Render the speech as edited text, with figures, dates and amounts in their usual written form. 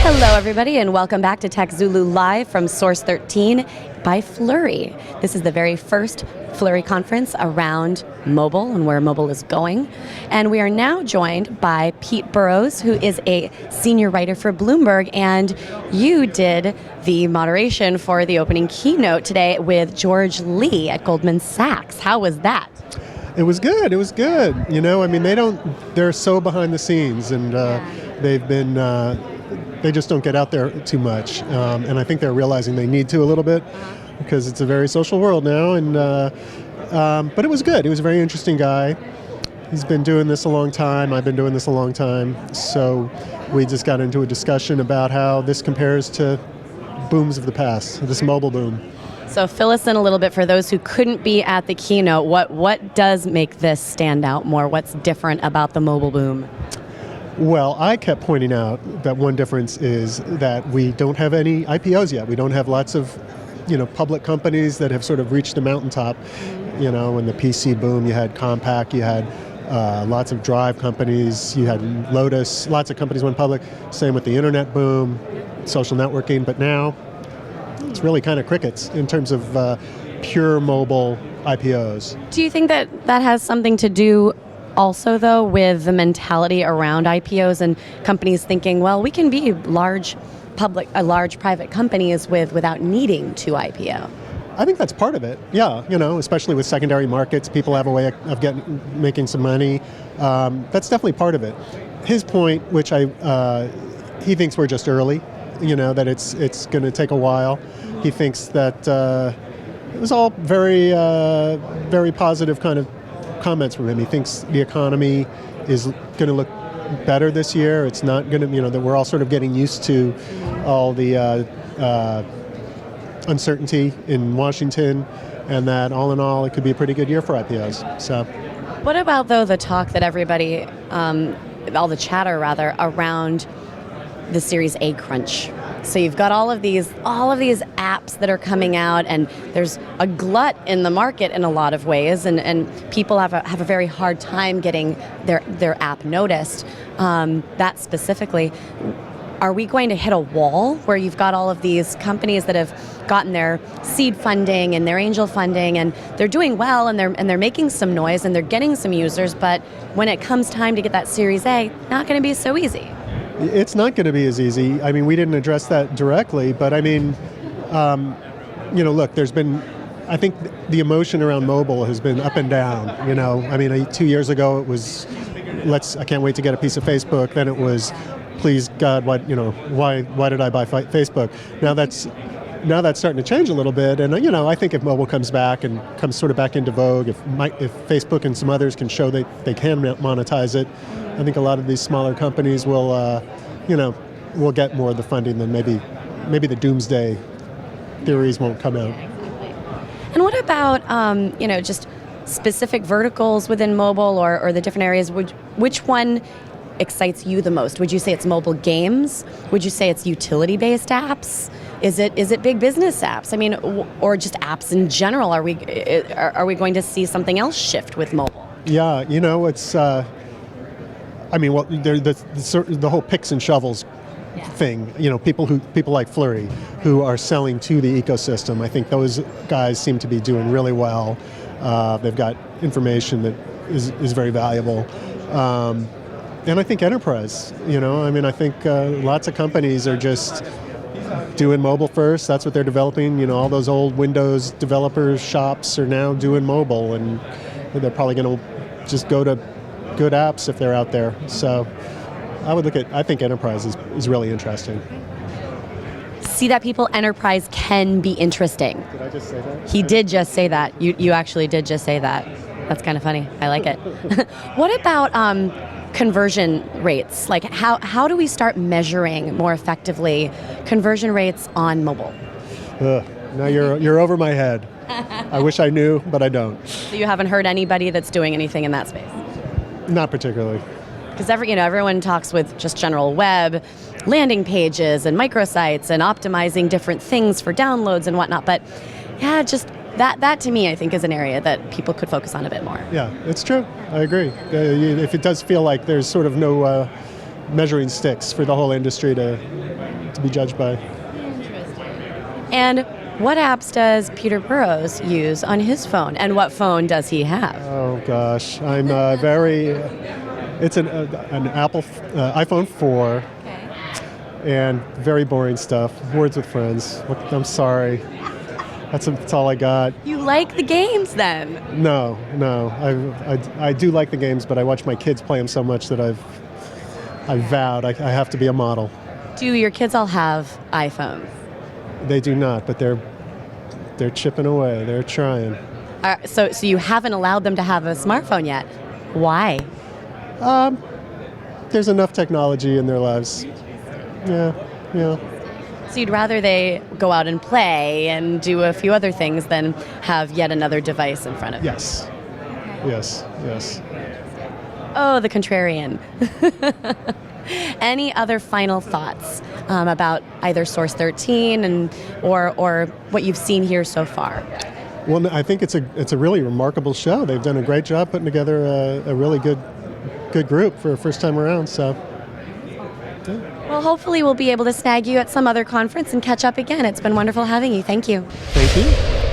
Hello, everybody, and welcome back to TechZulu Live from Source13 by Flurry. This is the very first Flurry conference around mobile and where mobile is going. And we are now joined by Pete Burrows, who is a senior writer for Bloomberg, and you did the moderation for the opening keynote today with George Lee at Goldman Sachs. How was that? It was good. It was good. You know, I mean, they're so behind the scenes, and they've been, they just don't get out there too much. And I think they're realizing they need to a little bit because it's a very social world now. And but it was good. He was a very interesting guy. He's been doing this a long time. I've been doing this a long time. So we just got into a discussion about how this compares to booms of the past, this mobile boom. So fill us in a little bit for those who couldn't be at the keynote. What does make this stand out more? What's different about the mobile boom? Well, I kept pointing out that one difference is that we don't have any IPOs yet. We don't have lots of, public companies that have sort of reached the mountaintop. You know, in the PC boom, you had Compaq, you had lots of drive companies, you had Lotus, lots of companies went public. Same with the internet boom, social networking, but now it's really kind of crickets in terms of pure mobile IPOs. Do you think that has something to do also, though, with the mentality around IPOs and companies thinking, well, we can be large private companies without needing to IPO? I think that's part of it. Yeah, especially with secondary markets, people have a way of making some money. That's definitely part of it. His point, which he thinks we're just early, that it's going to take a while. He thinks that it was all very, very positive kind of comments from him. He thinks the economy is going to look better this year. It's not going to, that we're all sort of getting used to all the uncertainty in Washington, and that all in all, it could be a pretty good year for IPOs. So, what about, though, the talk that everybody, all the chatter rather, around the Series A crunch? So you've got all of these apps that are coming out, and there's a glut in the market in a lot of ways, and people have a very hard time getting their app noticed. That specifically, are we going to hit a wall where you've got all of these companies that have gotten their seed funding and their angel funding, and they're doing well, and they're making some noise, and they're getting some users, but when it comes time to get that Series A, not going to be so easy? It's not going to be as easy. I mean, we didn't address that directly, but I mean, look, there's been, I think the emotion around mobile has been up and down, I mean, 2 years ago it was, I can't wait to get a piece of Facebook. Then it was, please God, why did I buy Facebook? Now that's starting to change a little bit, and I think if mobile comes back and comes sort of back into vogue, if Facebook and some others can show they can monetize it, I think a lot of these smaller companies will get more of the funding than maybe the doomsday theories won't come out. And what about just specific verticals within mobile or the different areas? Which one excites you the most? Would you say it's mobile games? Would you say it's utility-based apps? Is it big business apps? I mean, or just apps in general? Are we going to see something else shift with mobile? Yeah, it's. The whole picks and shovels thing. People like Flurry who are selling to the ecosystem. I think those guys seem to be doing really well. They've got information that is very valuable. And I think enterprise, I think lots of companies are just doing mobile first. That's what they're developing. All those old Windows developers shops are now doing mobile, and they're probably going to just go to good apps if they're out there. So I think enterprise is really interesting. See that, people? Enterprise can be interesting. Did I just say that? He did just say that. You actually did just say that. That's kind of funny. I like it. What about conversion rates? Like how do we start measuring more effectively conversion rates on mobile? Now you're over my head. I wish I knew, but I don't. So you haven't heard anybody that's doing anything in that space? Not particularly. Because everyone talks with just general web, landing pages and microsites and optimizing different things for downloads and whatnot. But yeah, just that to me, I think, is an area that people could focus on a bit more. Yeah, it's true. I agree. If it does feel like there's sort of no measuring sticks for the whole industry to to be judged by. And what apps does Peter Burrows use on his phone, and what phone does he have? Oh gosh, I'm very. It's an Apple iPhone 4, and very boring stuff. Words with Friends. I'm sorry. That's all I got. You like the games then? No. I do like the games, but I watch my kids play them so much that I've vowed I have to be a model. Do your kids all have iPhones? They do not, but they're chipping away. They're trying. So you haven't allowed them to have a smartphone yet. Why? There's enough technology in their lives. Yeah. So you'd rather they go out and play and do a few other things than have yet another device in front of them? Yes. Oh, the contrarian. Any other final thoughts about either Source13 or what you've seen here so far? Well, I think it's a really remarkable show. They've done a great job putting together a really good group for a first time around. So, yeah. Well, hopefully we'll be able to snag you at some other conference and catch up again. It's been wonderful having you. Thank you. Thank you.